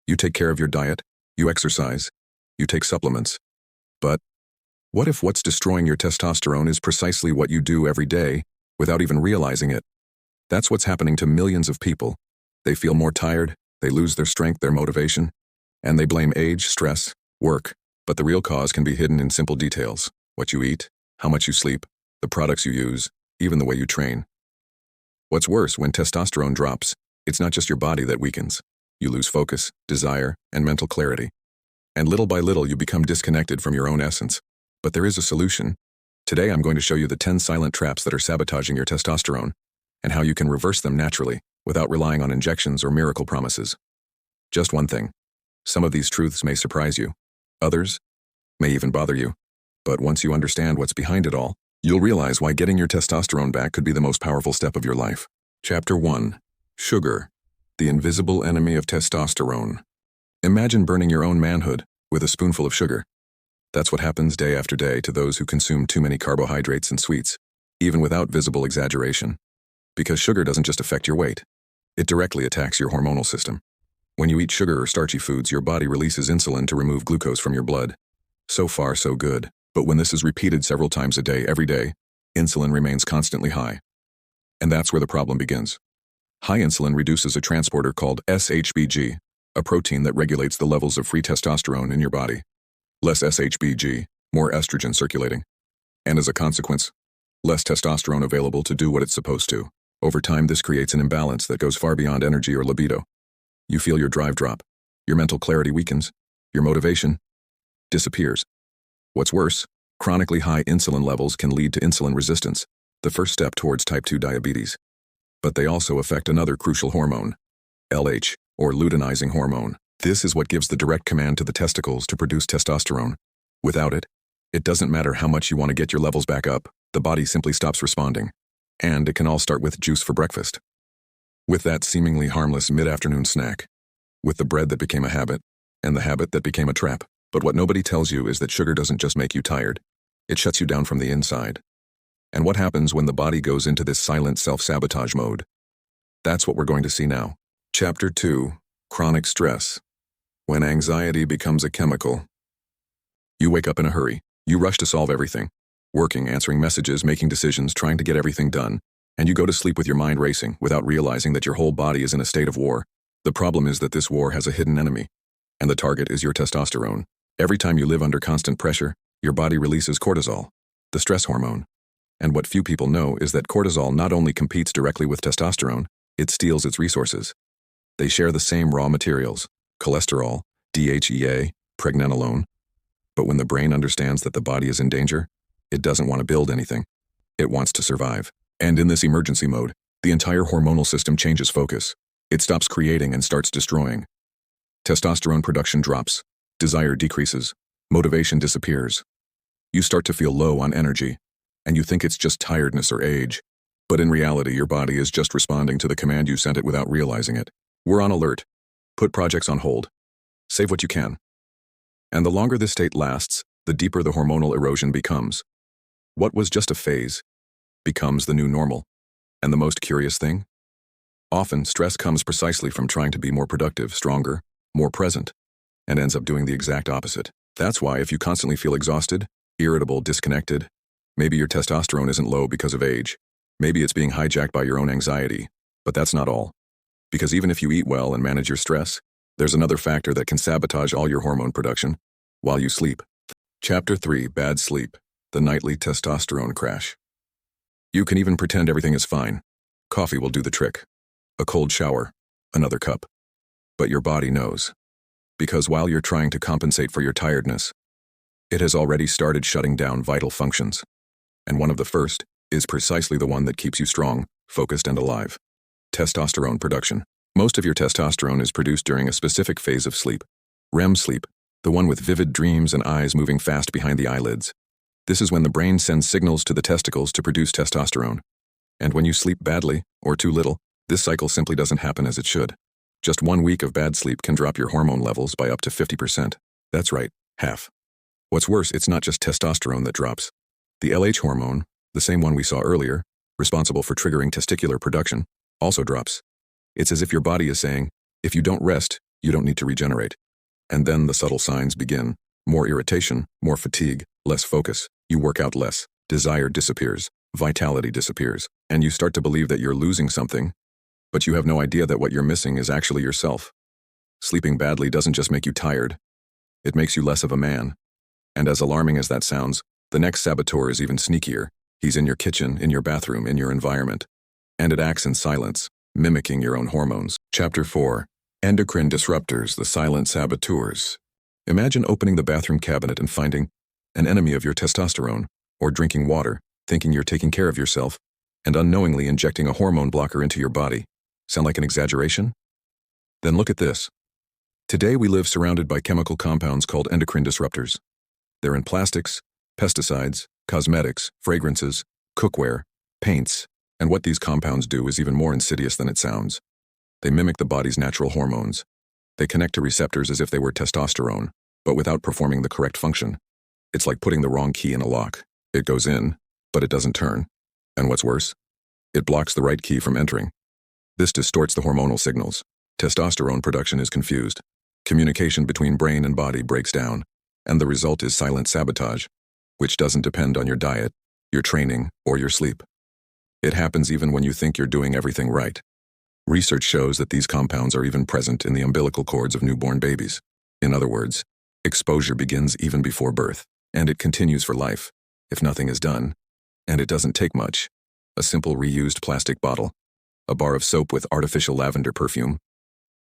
You take care of your diet, you exercise, you take supplements. But what if what's destroying your testosterone is precisely what you do every day without even realizing it? That's what's happening to millions of people. They feel more tired, they lose their strength, their motivation, and they blame age, stress, work. But the real cause can be hidden in simple details: what you eat, how much you sleep, the products you use, even the way you train. What's worse, when testosterone drops, it's not just your body that weakens. You lose focus, desire, and mental clarity. And little by little, you become disconnected from your own essence. But there is a solution. Today, I'm going to show you the 10 silent traps that are sabotaging your testosterone, and how you can reverse them naturally, without relying on injections or miracle promises. Just one thing. Some of these truths may surprise you. Others may even bother you. But once you understand what's behind it all, you'll realize why getting your testosterone back could be the most powerful step of your life. Chapter 1. Sugar, the invisible enemy of testosterone. Imagine burning your own manhood with a spoonful of sugar. That's what happens day after day to those who consume too many carbohydrates and sweets, even without visible exaggeration. Because sugar doesn't just affect your weight. It directly attacks your hormonal system. When you eat sugar or starchy foods, your body releases insulin to remove glucose from your blood. So far, so good. But when this is repeated several times a day, every day, insulin remains constantly high. And that's where the problem begins. High insulin reduces a transporter called SHBG, a protein that regulates the levels of free testosterone in your body. Less SHBG, more estrogen circulating. And as a consequence, less testosterone available to do what it's supposed to. Over time, this creates an imbalance that goes far beyond energy or libido. You feel your drive drop, your mental clarity weakens, your motivation disappears. What's worse, chronically high insulin levels can lead to insulin resistance, the first step towards type 2 diabetes. But they also affect another crucial hormone, LH, or luteinizing hormone. This is what gives the direct command to the testicles to produce testosterone. Without it, it doesn't matter how much you want to get your levels back up, the body simply stops responding. And it can all start with juice for breakfast. With that seemingly harmless mid-afternoon snack. With the bread that became a habit, and the habit that became a trap. But what nobody tells you is that sugar doesn't just make you tired. It shuts you down from the inside. And what happens when the body goes into this silent self-sabotage mode? That's what we're going to see now. Chapter 2. Chronic stress. When anxiety becomes a chemical. You wake up in a hurry. You rush to solve everything. Working, answering messages, making decisions, trying to get everything done. And you go to sleep with your mind racing without realizing that your whole body is in a state of war. The problem is that this war has a hidden enemy. And the target is your testosterone. Every time you live under constant pressure, your body releases cortisol, the stress hormone. And what few people know is that cortisol not only competes directly with testosterone, it steals its resources. They share the same raw materials, cholesterol, DHEA, pregnenolone. But when the brain understands that the body is in danger, it doesn't want to build anything. It wants to survive. And in this emergency mode, the entire hormonal system changes focus. It stops creating and starts destroying. Testosterone production drops, desire decreases, motivation disappears. You start to feel low on energy, and you think it's just tiredness or age. But in reality, your body is just responding to the command you sent it without realizing it. We're on alert. Put projects on hold. Save what you can. And the longer this state lasts, the deeper the hormonal erosion becomes. What was just a phase becomes the new normal. And the most curious thing? Often, stress comes precisely from trying to be more productive, stronger, more present, and ends up doing the exact opposite. That's why if you constantly feel exhausted, irritable, disconnected, maybe your testosterone isn't low because of age. Maybe it's being hijacked by your own anxiety. But that's not all. Because even if you eat well and manage your stress, there's another factor that can sabotage all your hormone production while you sleep. Chapter 3. Bad sleep. The nightly testosterone crash. You can even pretend everything is fine. Coffee will do the trick. A cold shower. Another cup. But your body knows. Because while you're trying to compensate for your tiredness, it has already started shutting down vital functions. And one of the first is precisely the one that keeps you strong, focused, and alive. Testosterone production. Most of your testosterone is produced during a specific phase of sleep. REM sleep, the one with vivid dreams and eyes moving fast behind the eyelids. This is when the brain sends signals to the testicles to produce testosterone. And when you sleep badly, or too little, this cycle simply doesn't happen as it should. Just 1 week of bad sleep can drop your hormone levels by up to 50%. That's right, half. What's worse, it's not just testosterone that drops. The LH hormone, the same one we saw earlier, responsible for triggering testicular production, also drops. It's as if your body is saying, if you don't rest, You don't need to regenerate. And then the subtle signs begin. More irritation, more fatigue, less focus. You work out less. Desire disappears. Vitality disappears. And you start to believe that you're losing something, but you have no idea that what you're missing is actually yourself. Sleeping badly doesn't just make you tired. It makes you less of a man. And as alarming as that sounds, the next saboteur is even sneakier. He's in your kitchen, in your bathroom, in your environment. And it acts in silence, mimicking your own hormones. Chapter 4. Endocrine disruptors, the silent saboteurs. Imagine opening the bathroom cabinet and finding an enemy of your testosterone, or drinking water, thinking you're taking care of yourself, and unknowingly injecting a hormone blocker into your body. Sound like an exaggeration? Then look at this. Today we live surrounded by chemical compounds called endocrine disruptors. They're in plastics, pesticides, cosmetics, fragrances, cookware, paints, and what these compounds do is even more insidious than it sounds. They mimic the body's natural hormones. They connect to receptors as if they were testosterone, but without performing the correct function. It's like putting the wrong key in a lock. It goes in, but it doesn't turn. And what's worse? It blocks the right key from entering. This distorts the hormonal signals. Testosterone production is confused. Communication between brain and body breaks down, and the result is silent sabotage, which doesn't depend on your diet, your training, or your sleep. It happens even when you think you're doing everything right. Research shows that these compounds are even present in the umbilical cords of newborn babies. In other words, exposure begins even before birth, and it continues for life, if nothing is done. And it doesn't take much. A simple reused plastic bottle, a bar of soap with artificial lavender perfume,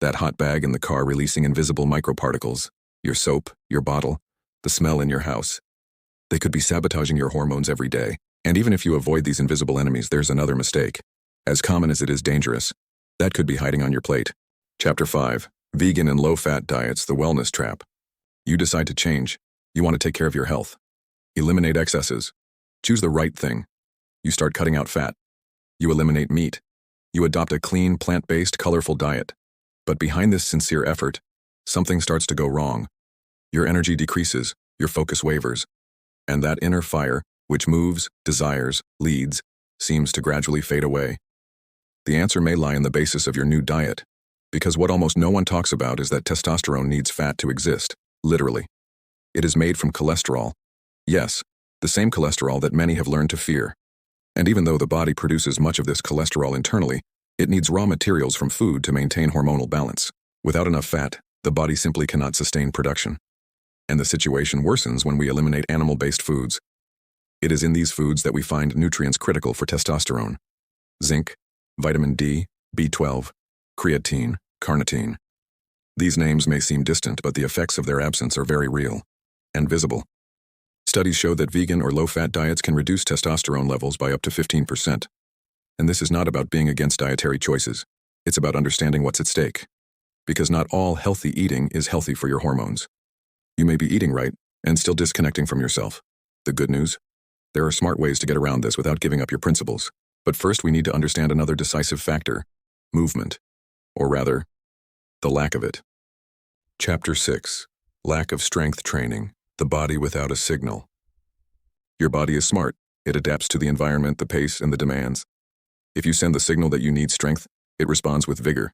that hot bag in the car releasing invisible microparticles, your soap, your bottle, the smell in your house. They could be sabotaging your hormones every day. And even if you avoid these invisible enemies, there's another mistake. As common as it is dangerous, that could be hiding on your plate. Chapter 5. Vegan and low-fat diets, the wellness trap. You decide to change. You want to take care of your health. Eliminate excesses. Choose the right thing. You start cutting out fat. You eliminate meat. You adopt a clean, plant-based, colorful diet. But behind this sincere effort, something starts to go wrong. Your energy decreases, your focus wavers, and that inner fire, which moves, desires, leads, seems to gradually fade away. The answer may lie in the basis of your new diet, because what almost no one talks about is that testosterone needs fat to exist, literally. It is made from cholesterol. Yes, the same cholesterol that many have learned to fear. And even though the body produces much of this cholesterol internally, it needs raw materials from food to maintain hormonal balance. Without enough fat, the body simply cannot sustain production. And the situation worsens when we eliminate animal-based foods. It is in these foods that we find nutrients critical for testosterone: zinc, vitamin D, B12, creatine, carnitine. These names may seem distant, but the effects of their absence are very real and visible. Studies show that vegan or low-fat diets can reduce testosterone levels by up to 15%. And this is not about being against dietary choices. It's about understanding what's at stake. Because not all healthy eating is healthy for your hormones. You may be eating right and still disconnecting from yourself. The good news? There are smart ways to get around this without giving up your principles. But first we need to understand another decisive factor: movement. Or rather, the lack of it. Chapter 6. Lack of strength training, the body without a signal. Your body is smart. It adapts to the environment, the pace, and the demands. If you send the signal that you need strength, it responds with vigor.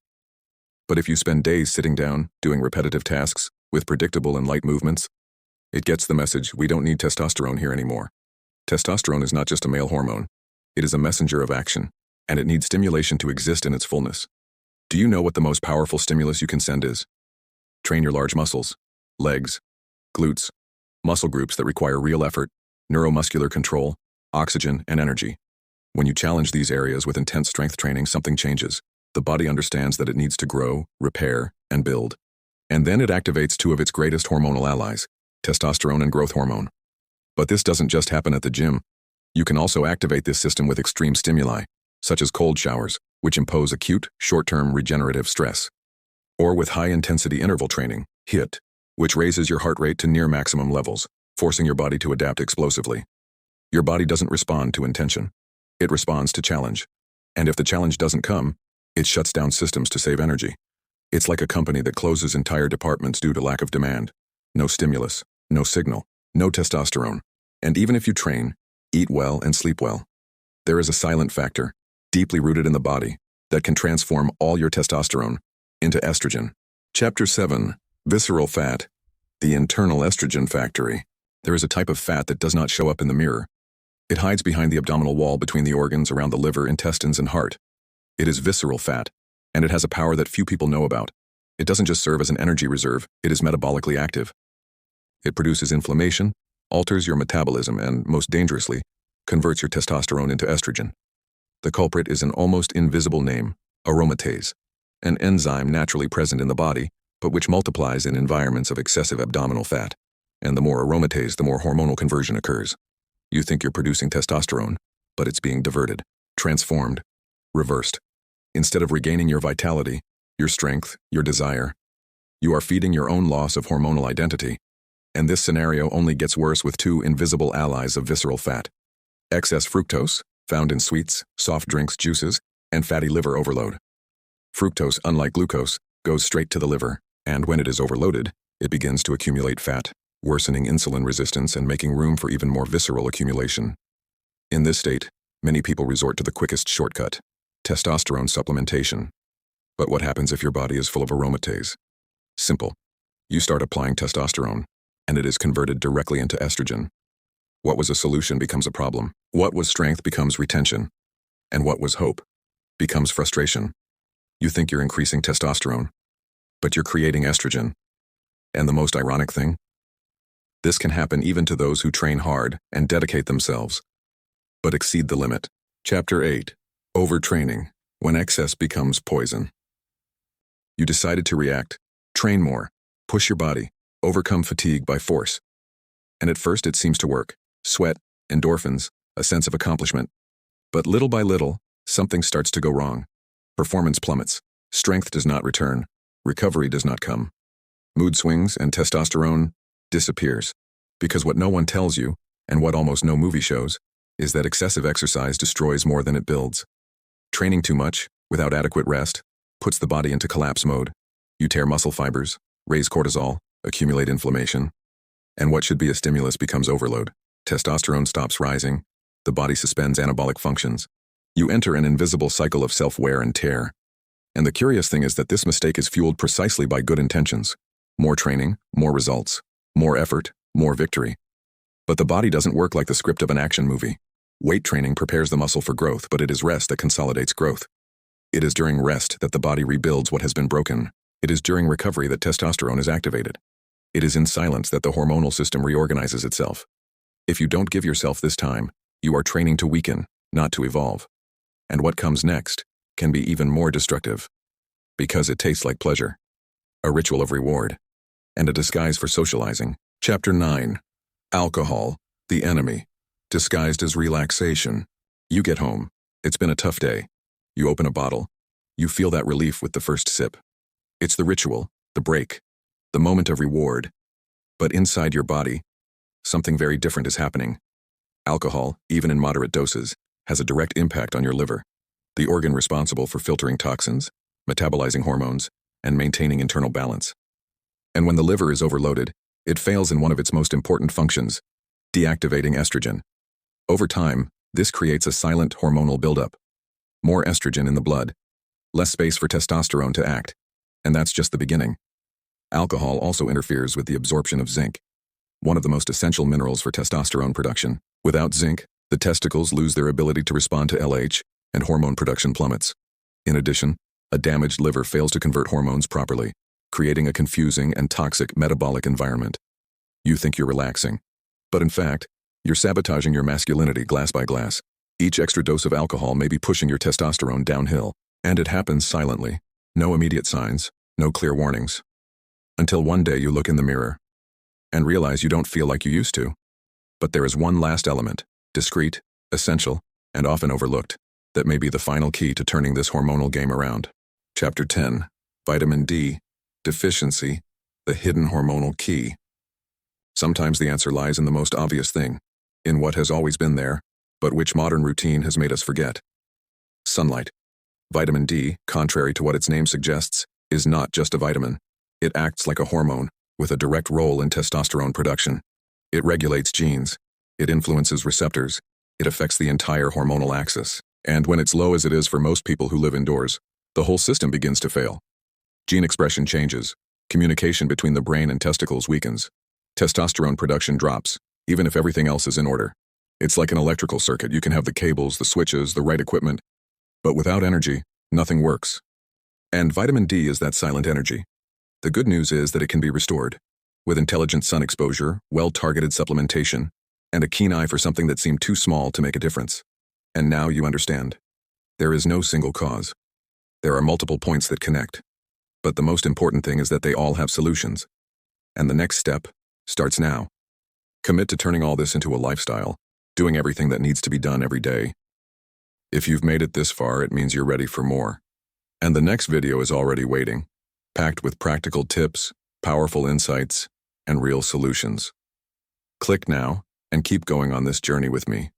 But if you spend days sitting down, doing repetitive tasks, with predictable and light movements, it gets the message: we don't need testosterone here anymore. Testosterone is not just a male hormone. It is a messenger of action, and it needs stimulation to exist in its fullness. Do you know what the most powerful stimulus you can send is? Train your large muscles, legs, glutes, muscle groups that require real effort, neuromuscular control, oxygen, and energy. When you challenge these areas with intense strength training, something changes. The body understands that it needs to grow, repair, and build. And then it activates two of its greatest hormonal allies, testosterone and growth hormone. But this doesn't just happen at the gym. You can also activate this system with extreme stimuli, such as cold showers, which impose acute, short-term regenerative stress. Or with high-intensity interval training, HIIT, which raises your heart rate to near maximum levels, forcing your body to adapt explosively. Your body doesn't respond to intention. It responds to challenge. And if the challenge doesn't come, it shuts down systems to save energy. It's like a company that closes entire departments due to lack of demand. No stimulus, no signal, no testosterone. And even if you train, eat well, and sleep well, there is a silent factor, deeply rooted in the body, that can transform all your testosterone into estrogen. Chapter 7. Visceral Fat. The Internal Estrogen Factory. There is a type of fat that does not show up in the mirror. It hides behind the abdominal wall between the organs around the liver, intestines, and heart. It is visceral fat, and it has a power that few people know about. It doesn't just serve as an energy reserve, it is metabolically active. It produces inflammation, alters your metabolism, and, most dangerously, converts your testosterone into estrogen. The culprit is an almost invisible name, aromatase, an enzyme naturally present in the body, but which multiplies in environments of excessive abdominal fat. And the more aromatase, the more hormonal conversion occurs. You think you're producing testosterone, but it's being diverted, transformed, reversed. Instead of regaining your vitality, your strength, your desire, you are feeding your own loss of hormonal identity. And this scenario only gets worse with two invisible allies of visceral fat: excess fructose, found in sweets, soft drinks, juices, and fatty liver overload. Fructose, unlike glucose, goes straight to the liver, and when it is overloaded, it begins to accumulate fat, worsening insulin resistance and making room for even more visceral accumulation. In this state, many people resort to the quickest shortcut: testosterone supplementation. But what happens if your body is full of aromatase? Simple. You start applying testosterone, and it is converted directly into estrogen. What was a solution becomes a problem. What was strength becomes retention. And what was hope becomes frustration. You think you're increasing testosterone, but you're creating estrogen. And the most ironic thing? This can happen even to those who train hard and dedicate themselves, but exceed the limit. Chapter 8. Overtraining, when excess becomes poison. You decided to react, train more, push your body, overcome fatigue by force. And at first it seems to work. Sweat, endorphins, a sense of accomplishment. But little by little, something starts to go wrong. Performance plummets, strength does not return, recovery does not come. Mood swings and testosterone disappears. Because what no one tells you, and what almost no movie shows, is that excessive exercise destroys more than it builds. Training too much, without adequate rest, puts the body into collapse mode. You tear muscle fibers, raise cortisol, accumulate inflammation. And what should be a stimulus becomes overload. Testosterone stops rising, the body suspends anabolic functions. You enter an invisible cycle of self-wear and tear. And the curious thing is that this mistake is fueled precisely by good intentions. More training, more results, more effort, more victory. But the body doesn't work like the script of an action movie. Weight training prepares the muscle for growth, but it is rest that consolidates growth. It is during rest that the body rebuilds what has been broken. It is during recovery that testosterone is activated. It is in silence that the hormonal system reorganizes itself. If you don't give yourself this time, you are training to weaken, not to evolve. And what comes next can be even more destructive. Because it tastes like pleasure, a ritual of reward, and a disguise for socializing. Chapter 9. Alcohol, the enemy, disguised as relaxation. You get home. It's been a tough day. You open a bottle. You feel that relief with the first sip. It's the ritual, the break, the moment of reward. But inside your body, something very different is happening. Alcohol, even in moderate doses, has a direct impact on your liver, the organ responsible for filtering toxins, metabolizing hormones, and maintaining internal balance. And when the liver is overloaded, it fails in one of its most important functions, deactivating estrogen. Over time, this creates a silent hormonal buildup. More estrogen in the blood, less space for testosterone to act, and that's just the beginning. Alcohol also interferes with the absorption of zinc, one of the most essential minerals for testosterone production. Without zinc, the testicles lose their ability to respond to LH, and hormone production plummets. In addition, a damaged liver fails to convert hormones properly, creating a confusing and toxic metabolic environment. You think you're relaxing, but in fact, you're sabotaging your masculinity glass by glass. Each extra dose of alcohol may be pushing your testosterone downhill, and it happens silently. No immediate signs, no clear warnings. Until one day you look in the mirror and realize you don't feel like you used to. But there is one last element, discreet, essential, and often overlooked, that may be the final key to turning this hormonal game around. Chapter 10. Vitamin D, deficiency, the hidden hormonal key. Sometimes the answer lies in the most obvious thing, in what has always been there, but which modern routine has made us forget. Sunlight. Vitamin D, contrary to what its name suggests, is not just a vitamin. It acts like a hormone, with a direct role in testosterone production. It regulates genes. It influences receptors. It affects the entire hormonal axis. And when it's low as it is for most people who live indoors, the whole system begins to fail. Gene expression changes. Communication between the brain and testicles weakens. Testosterone production drops, even if everything else is in order. It's like an electrical circuit. You can have the cables, the switches, the right equipment, but without energy, nothing works. And vitamin D is that silent energy. The good news is that it can be restored. With intelligent sun exposure, well-targeted supplementation, and a keen eye for something that seemed too small to make a difference. And now you understand. There is no single cause. There are multiple points that connect. But the most important thing is that they all have solutions. And the next step starts now. Commit to turning all this into a lifestyle, doing everything that needs to be done every day. If you've made it this far, it means you're ready for more. And the next video is already waiting, packed with practical tips, powerful insights, and real solutions. Click now and keep going on this journey with me.